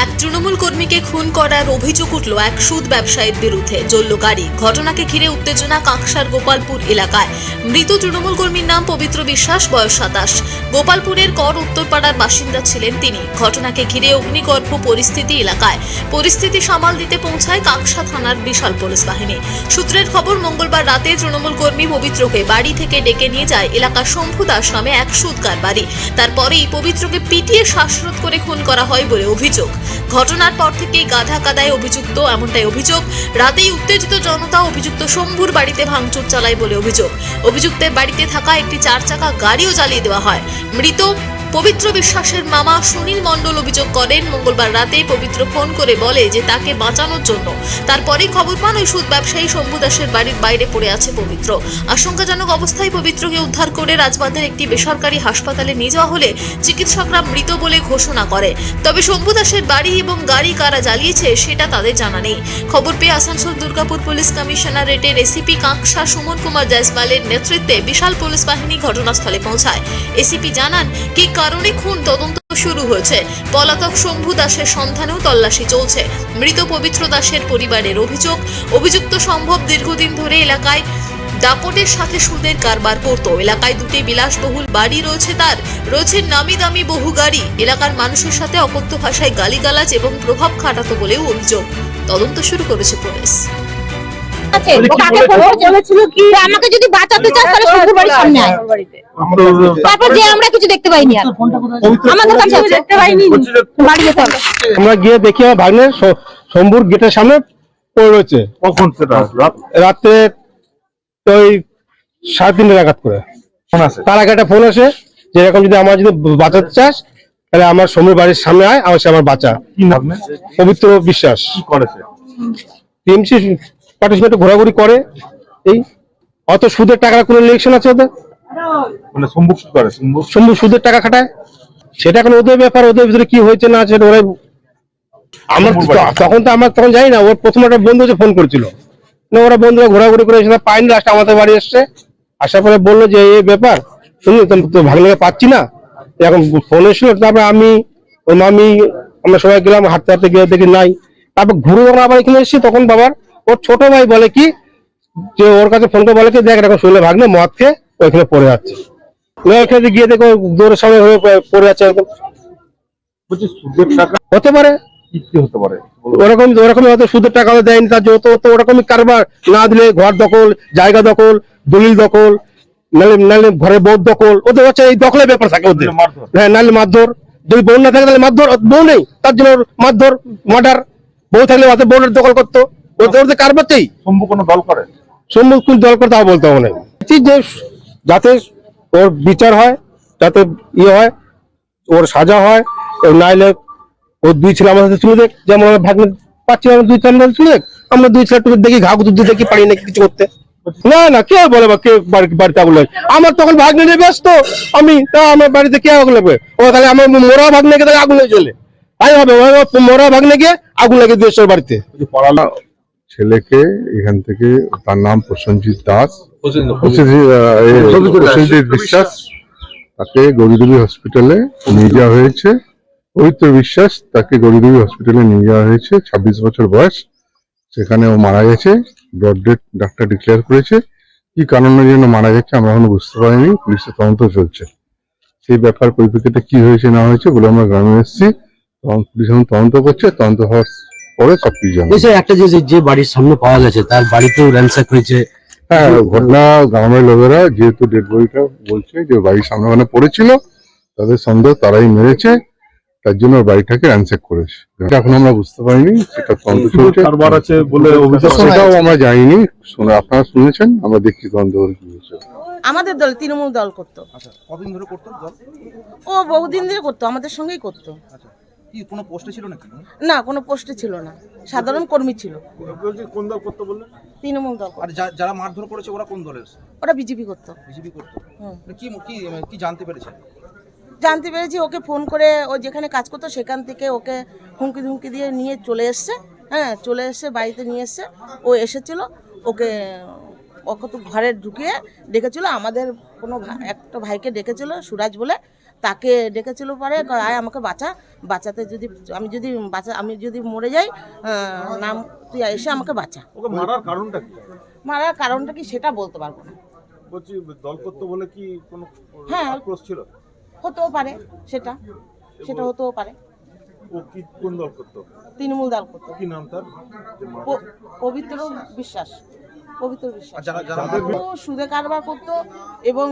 এক তৃণমূল কর্মীকে খুন করার অভিযোগ উঠল এক সুদ ব্যবসায়ীর বিরুদ্ধে। জ্বলল গাড়ি। ঘটনাকে ঘিরে উত্তেজনা কাঁকসার গোপালপুর এলাকায়। মৃত তৃণমূল কর্মীর নাম পবিত্র বিশ্বাস, বয়স 27। গোপালপুরের কর উত্তরপাড়ার বাসিন্দা ছিলেন তিনি। ঘটনাকে ঘিরে অগ্নিগর্ভ পরিস্থিতি এলাকায়। পরিস্থিতি সামাল দিতে পৌঁছায় কাঁকসা থানার বিশাল পুলিশ বাহিনী। সূত্রের খবর, মঙ্গলবার রাতে তৃণমূল কর্মী পবিত্রকে বাড়ি থেকে ডেকে নিয়ে যায় এলাকার শম্ভু দাস নামে এক সুদ কারবারি। তারপরেই পবিত্রকে পিটিয়ে শ্বাসরোধ করে খুন করা হয় বলে অভিযোগ। ঘটনার পর থেকেই গাধা কাদায় অভিযুক্ত, এমনটাই অভিযোগ। রাতেই উত্তেজিত জনতা অভিযুক্ত শম্ভুর বাড়িতে ভাঙচুর চালায় বলে অভিযোগ। অভিযুক্তের বাড়িতে থাকা একটি 4 চাকা গাড়িও জ্বালিয়ে দেওয়া হয়। মৃত পবিত্র বিশ্বাসের মামা সুনীল মণ্ডল অভিযোগ করেন, মঙ্গলবার রাতে পবিত্র ফোন করে বলে যে তাকে বাঁচানোর জন্য। তারপরেই খবর পান ওই সুদ ব্যবসায়ী শম্ভু দাসের বাড়ির বাইরে পড়ে আছে পবিত্র। আশঙ্কাজনক অবস্থায় পবিত্রকে উদ্ধার করে রাজবাঁধের একটি বেসরকারি হাসপাতালে নিয়ে যাওয়া হলে চিকিৎসকরা মৃত বলে ঘোষণা করে। তবে শম্ভু দাসের বাড়ি এবং গাড়ি কারা জ্বালিয়েছে সেটা তাদের জানা নেই। খবর পেয়ে আসানসোল দুর্গাপুর পুলিশ কমিশনারেটের এসিপি কাঁকসা সুমন কুমার জয়সওয়ালের নেতৃত্বে বিশাল পুলিশ বাহিনী ঘটনাস্থলে পৌঁছায়। এসিপি জানান, কি কারণে খুন তদন্ত শুরু হয়েছে। পলাতক শম্ভু দাসের সন্ধানেও তল্লাশি চলছে। মৃত পবিত্র দাসের পরিবারের অভিযোগ, অভিযুক্ত সম্ভব দীর্ঘদিন ধরে এলাকায় দাপটের সাথে সুদের কারবার করত। এলাকায় দুটি বিলাসবহুল বাড়ি রয়েছে তার, রয়েছে নামি দামি বহু গাড়ি। এলাকার মানুষের সাথে অকথ্য ভাষায় গালিগালাজ এবং প্রভাব খাটাতো বলেও অভিযোগ। তদন্ত শুরু করেছে পুলিশ। আমাকে যদি বাঁচাতে চাস তাহলে শম্ভুর বাড়ির সামনে আয়। তারপর যে আমরা কিছু দেখতে পাইনি, আর আমাদের কাছে দেখতে পাইনি। বাড়ি যেতে হবে। আমরা গিয়ে দেখি আমার ভাগ্নের শম্ভুর গেটের সামনে পড়ে রয়েছে। কখন সেটা? রাতে ওই 3:30 নাগাদ করে ফোন আসে। তার আগে একটা ফোন আসে যে এরকম যদি আমার যদি বাঁচাতে চাস তাহলে আমার শম্ভুর বাড়ির সামনে আয়, আমার সে আমার বাঁচা। কি নাম? পবিত্র বিশ্বাস। কি করেছে? টিএমসি পার্টিসিপেন্ট ঘোরাঘুরি করে। এই অত সুদের টাকার কোনো ইলেকশন আছে ওদের? মানে শম্ভু কি করে? শম্ভু সুদের টাকা খাটায়, সেটা এখন ওদের ব্যাপার। ওদের ভিতরে কি হয়েছে না আছে ওরাই। আমার তখন তো আমরা তখন জানি না। ওর প্রথম একটা বন্ধু যে ফোন করেছিল, ওরা বন্ধুরা ঘোরাঘুরি করে সেটা পাইনি, লাস্ট আমাদের বাড়ি এসছে। আসার পরে বললো যে এই ব্যাপার, শুনি তো ভাগ্নকে পাচ্ছি না। এখন ফোন এসেছিল, তারপরে আমি, ওর মামি, আমরা সবাই গেলাম, হাঁটতে হাঁটতে গিয়ে দেখি নাই। তারপর ঘুরে আবার এখানে এসেছি, তখন বাবার ওর ছোট ভাই বলে কি যে ওর কাছে ফোন করে বলে কি দেখ এখন শুনলে ভাগ্নে মদ খেয়ে ওইখানে পড়ে যাচ্ছে। ওইখানে গিয়ে দেখো দৌড়ের সামনে হয়ে পড়ে যাচ্ছে একদম। বলছি সুদের টাকা হতে পারে, কি হতে পারে? ওরকমই হয়তো সুদের টাকা দেয়নি, তার যত ওরকমই কারবার। না দিলে ঘর দখল, জায়গা দখল, দলিল দখল, নাহলে ঘরে বউ দখল। ওদের হচ্ছে এই দখলের ব্যাপার থাকে ওদের। হ্যাঁ, নাহলে মারধর। যদি বউ না থাকে তাহলে মারধর। বউ নেই তার জন্য মারধর, মার্ডার। বউ থাকলে হাতে বউয়ের দখল করতো। ওদের কারবার চাই। শম্ভু কোনো দল করে? শম্ভু কোন দল করে তাও বলতে হবে না। যে যাতে ওর বিচার হয়, যাতে ইয়ে হয়, ওর সাজা হয়। নাইলে ওর দুই ছেলে আমাদের সাথে শুনে দেখ, যেমন আমরা ভাগ্নে পাচ্ছি, আমরা দুই ছেলে শুনে দেখ। আমরা দুই ছেলে দেখি ঘা গুঁতো দেখি পারি নাকি কিছু করতে। না কে বলে বা কে বাড়িতে আগুন লাগে? আমার তখন ভাগ্নে নিয়ে ব্যস্ত। আমি আমার বাড়িতে কে আগুন লাগবে? ও তাহলে আমার মোরা ভাগ্নে গিয়ে আগুন লেগে চলে তাই হবে। মোরা ভাগ্নে গিয়ে আগুন লাগে দিয়েছে ওর বাড়িতে। ছেলেকে এখান থেকে, তার নাম প্রসেনজিৎ দাস, প্রসেনজিৎ বিশ্বাস, তাকে গৌরীদেবী হসপিটালে নিয়ে যাওয়া হয়েছে। পবিত্র বিশ্বাস, তাকে গৌরীদেবী হসপিটালে নিয়ে যাওয়া হয়েছে। 26 বছর বয়স। সেখানে ও মারা গেছে। ব্রড ডেথ ডাক্তার ডিক্লেয়ার করেছে। কি কারণের জন্য মারা গেছে আমরা এখনো বুঝতে পারিনি। পুলিশের তদন্ত চলছে। সেই ব্যাপার পরিপ্রেক্ষিতে কি হয়েছে না হয়েছে বলে আমরা গ্রামে এসেছি। পুলিশ এখন তদন্ত করছে। তদন্ত হওয়ার পরে সবকিছু জানবো। একটা যে বাড়ির সামনে পাওয়া গেছে তার বাড়িতেও র্যানসাক হয়েছে। হ্যাঁ, ঘটনা গ্রামের লোকেরা যেহেতু ডেড বডিটা বলছে যে বাড়ির সামনে ওখানে পড়েছিল, তাদের সন্দেহ তারাই মেরেছে, তার জন্য বাড়িটাকে র্যানসাক করেছে। এখন আমরা বুঝতে পারিনি, সেটা তদন্ত চলছে। কারবার আছে বলে অভিযোগ, সেটাও আমরা জানিনি। আপনারা শুনেছেন, আমরা দেখছি তদন্ত করে কি হয়েছে। আমাদের দল তৃণমূল দল করতো। আচ্ছা, কতদিন ধরে করতো দল? ও বহুদিন ধরে করতো, আমাদের সঙ্গেই করতো। আচ্ছা, কি কোনো পোস্টে ছিল নাকি? না, কোনো পোস্টে ছিল না, সাধারণ কর্মী ছিল। বলছি কোন দল করতে বললেন? তৃণমূল দল আর যারা মারধর করেছে ওরা কোন দলের? ওরা বিজেপি করতো। বিজেপি করতো। হুম। কি কি কি জানতে পেরেছেন? জানতে পেরেছি ওকে ফোন করে, ও যেখানে কাজ করতো সেখান থেকে ওকে হুমকি ধুমকি দিয়ে নিয়ে চলে এসছে। হ্যাঁ, চলে এসছে, বাড়িতে নিয়ে এসছে। ও এসেছিল, ওকে তো ঘরে ঢুকিয়ে ডেকেছিল। আমাদের কোনো একটা ভাইকে ডেকেছিল, সুরাজ বলে। তাকে ডেকেছিল পরে আয় আমাকে বাঁচাতে আমি যদি মরে যাই নাম তুই এসে আমাকে বাঁচা। ওকে মারার কারণটা কি? মারার কারণটা কি সেটা বলতে পারবো না। বলছি দল করতে বলে কি কোনো হ্যাঁ। আক্রোশ ছিল? হতেও পারে, সেটা হতেও পারে। ও কি কোন দল করতো? তৃণমূল দল করতো। কি নাম তার? পবিত্র বিশ্বাস। আর যারা ও সুদে কারবার করতো এবং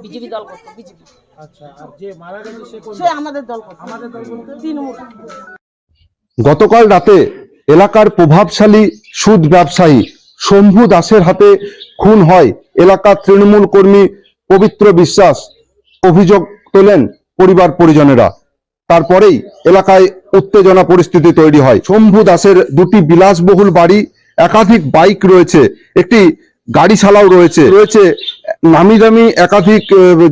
বিজেপি দল করতো। বিজেপি। আচ্ছা, আর যে মারা গেছে সে আমাদের দল করতো। আমাদের দল বলতে তৃণমূল। গতকাল রাতে এলাকার প্রভাবশালী সুদ ব্যবসায়ী শম্ভু দাসের হাতে খুন হয় এলাকার তৃণমূল কর্মী পবিত্র বিশ্বাস। অভিযোগ তোলেন পরিবার পরিজনেরা। তারপরেই এলাকায় উত্তেজনা পরিস্থিতি তৈরি হয়। শম্ভু দাসের দুটি বিলাসবহুল বাড়ি, একাধিক বাইক রয়েছে, একটি গাড়ি ছাড়াও রয়েছে নামি দামি একাধিক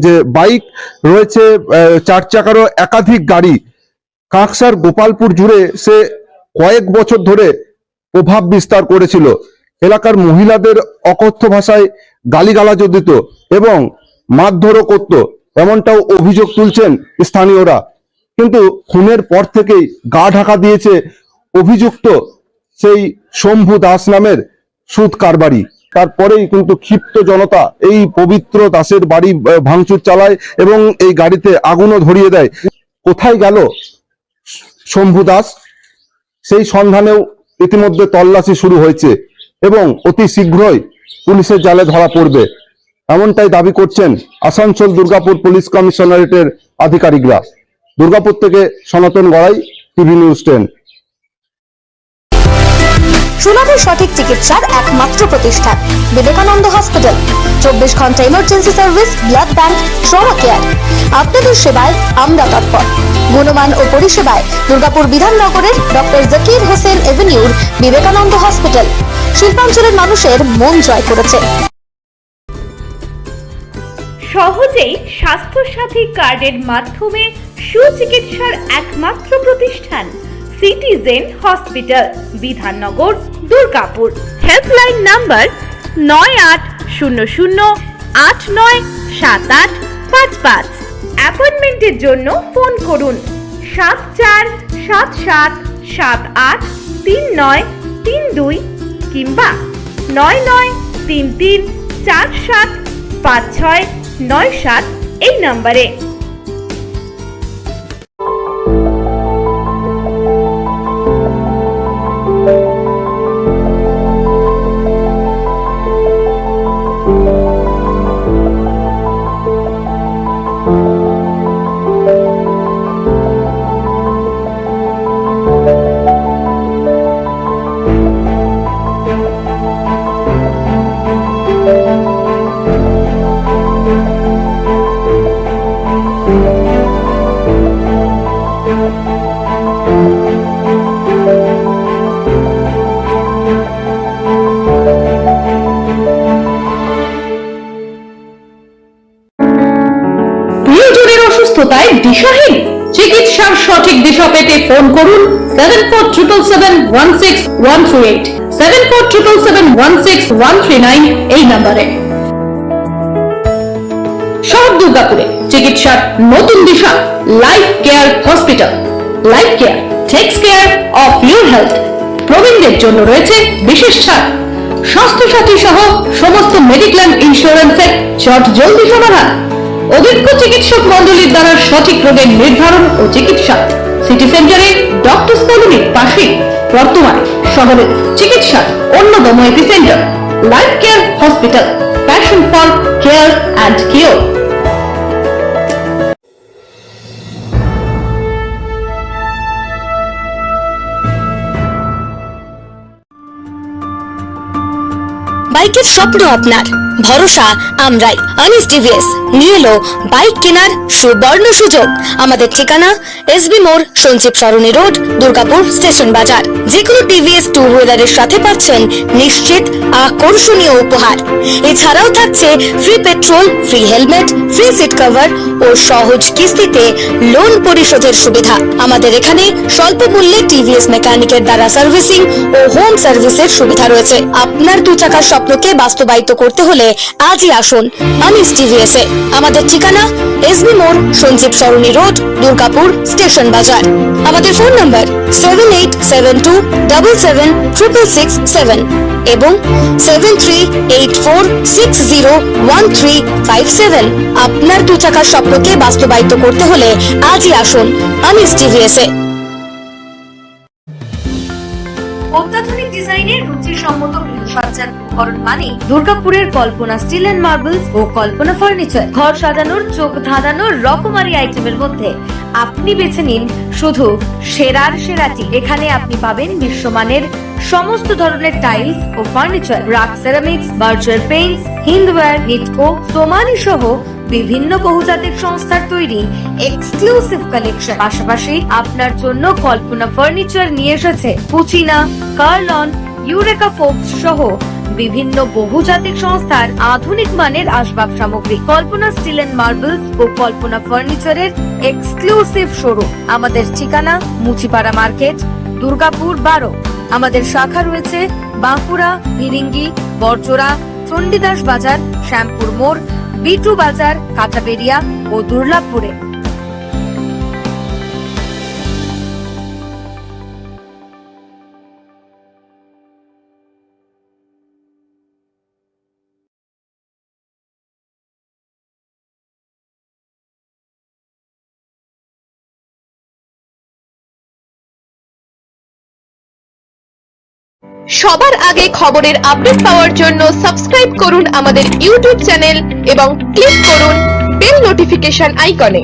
যে বাইক রয়েছে, 4 চাকারও একাধিক গাড়ি। কাঁকসার গোপালপুর জুড়ে সে কয়েক বছর ধরে প্রভাব বিস্তার করেছিল। এলাকার মহিলাদের অকথ্য ভাষায় গালিগালাজও দিত এবং মারধরও করত, এমনটাও অভিযোগ তুলছেন স্থানীয়রা। কিন্তু খুনের পর থেকেই গা ঢাকা দিয়েছে অভিযুক্ত সেই শম্ভু দাস নামের সুদ কারবারি। তারপরেই কিন্তু ক্ষিপ্ত জনতা এই পবিত্র দাসের বাড়ি ভাঙচুর চালায় এবং এই গাড়িতে আগুনও ধরিয়ে দেয়। কোথায় গেল শম্ভু দাস, সেই সন্ধানেও ইতিমধ্যে তল্লাশি শুরু হয়েছে এবং অতি শীঘ্রই পুলিশের জালে ধরা পড়বে, এমনটাই দাবি করছেন আসানসোল দুর্গাপুর পুলিশ কমিশনারেটের আধিকারিকরা। দুর্গাপুর থেকে সনাতন গড়াই, টিভি নিউজ 10। সুলভের সঠিক চিকিৎসার একমাত্র প্রতিষ্ঠান বিবেকানন্দ হসপিটাল। 24 ঘন্টা emergency service, blood bank, trauma care. আপনাদের সেবায় আমরা তৎপর। গুণমান ও পরিষেবায় দুর্গাপুর বিধাননগরের ডক্টর জাকির হোসেন এভিনিউর বিবেকানন্দ হসপিটাল শিল্পাঞ্চলের মানুষের মন জয় করেছে। সহজেই স্বাস্থ্যসাথী কার্ডের মাধ্যমে সুচিকিৎসার একমাত্র প্রতিষ্ঠান citizen hospital, Bidhannagar, Durgapur. Helpline number 9800897855। অ্যাপয়েন্টমেন্টের জন্য ফোন করুন 7477783932 কিংবা 9933475697 এই নম্বরে। অসুস্থতায় দিশাহীন, চিকিৎসার সঠিক দিশা পেতে ফোন করুন 7477716138, 7477716139 এই নম্বরে। শহর দুর্গাপুরে চিকিৎসার নতুন দিশা Life Care Hospital. Life Care takes care of your health. প্রবীণদের জন্য রয়েছে বিশেষ ছাড়। স্বাস্থ্যসাথী সহ সমস্ত মেডিক্লেম ইন্স্যুরেন্সের জলদি সমাধান। অভিজ্ঞ চিকিৎসক মন্ডলীর দ্বারা সঠিক রোগের নির্ধারণ ও চিকিৎসা। সিটি সেন্টারে ডক্টরস কলোনির পাশে বর্তমানে শহরের চিকিৎসার অন্যতম epicentre life Care hospital, passion for care and cure. বাইকের স্বপ্ন আপনার, ভরসা আমরাই। আনিস টিভিএস নিয়ে এলো বাইক কেনার সুবর্ণ সুযোগ। আমাদের ঠিকানা এসবি মোড়, সঞ্জীব সরণি রোড, দুর্গাপুর স্টেশন বাজার। যেকোনো টিভিএস টু হুইলারের সাথে পাচ্ছেন নিশ্চিত আকর্ষণীয় উপহার। এছাড়াও থাকছে free petrol, free helmet, free seat cover ও সহজ কিস্তিতে লোন পরিশোধের সুবিধা। আমাদের এখানে স্বল্প মূল্যে টিভিএস মেকানিকের দ্বারা সার্ভিসিং ও হোম সার্ভিসের সুবিধা রয়েছে। আপনার 2 চাকার স্বপ্ন স্বপ্নকে বাস্তবায়িত করতে হলে আজই আসুন আনিস টিভিএস এ। আমাদের ঠিকানা এসবি মোড়, সঞ্জীব সরণি রোড, দুর্গাপুর স্টেশন বাজার। আমাদের ফোন নাম্বার 7872776667 এবং 7384601357। আপনার 2 টাকার স্বপ্নকে বাস্তবায়িত করতে হলে আজই আসুন আনিস টিভিএস এ। অত্যাধুনিক ডিজাইনের রুচিসম্মত গৃহসজ্জার উপকরণ মানে দুর্গাপুরের কল্পনা স্টিল এন্ড মার্বেলস ও কল্পনা ফার্নিচার। ঘর সাজানোর, চোখ ধাঁধানোর রকমারি আইটেমের মধ্যে আপনি বেছে নিন শুধু সেরার সেরাটি। এখানে আপনি পাবেন বিশ্বমানের সমস্ত ধরনের টাইলস ও furniture, RAK Ceramics, Berger Paints, Hindware, Nitco, Somany সহ বিভিন্ন বহুজাতিক সংস্থার তৈরি এক্সক্লুসিভ কালেকশন। পাশাপাশি আপনার জন্য কল্পনা ফার্নিচার নিয়ে এসেছে পুচিনা, কার্লন, ইউরেকা ফোর্বস সহ বিভিন্ন বহুজাতিক সংস্থার আধুনিক মানের আসবাব সামগ্রী। কল্পনা স্টিল এন্ড মার্বেলস ও কল্পনা ফার্নিচারের এক্সক্লুসিভ শোরুম। আমাদের ঠিকানা মুচিপাড়া মার্কেট, দুর্গাপুর 12। আমাদের শাখা রয়েছে বাঁকুড়া, ভিরিঙ্গি, বড়জোড়া, চণ্ডীদাস বাজার, শ্যামপুর মোড়, বিটু বাজার, কাঁটাবেড়িয়া ও দুর্লাভপুরে। সবার আগে খবরের আপডেট পাওয়ার জন্য সাবস্ক্রাইব করুন আমাদের ইউটিউব চ্যানেল এবং ক্লিক করুন বেল নোটিফিকেশন আইকনে।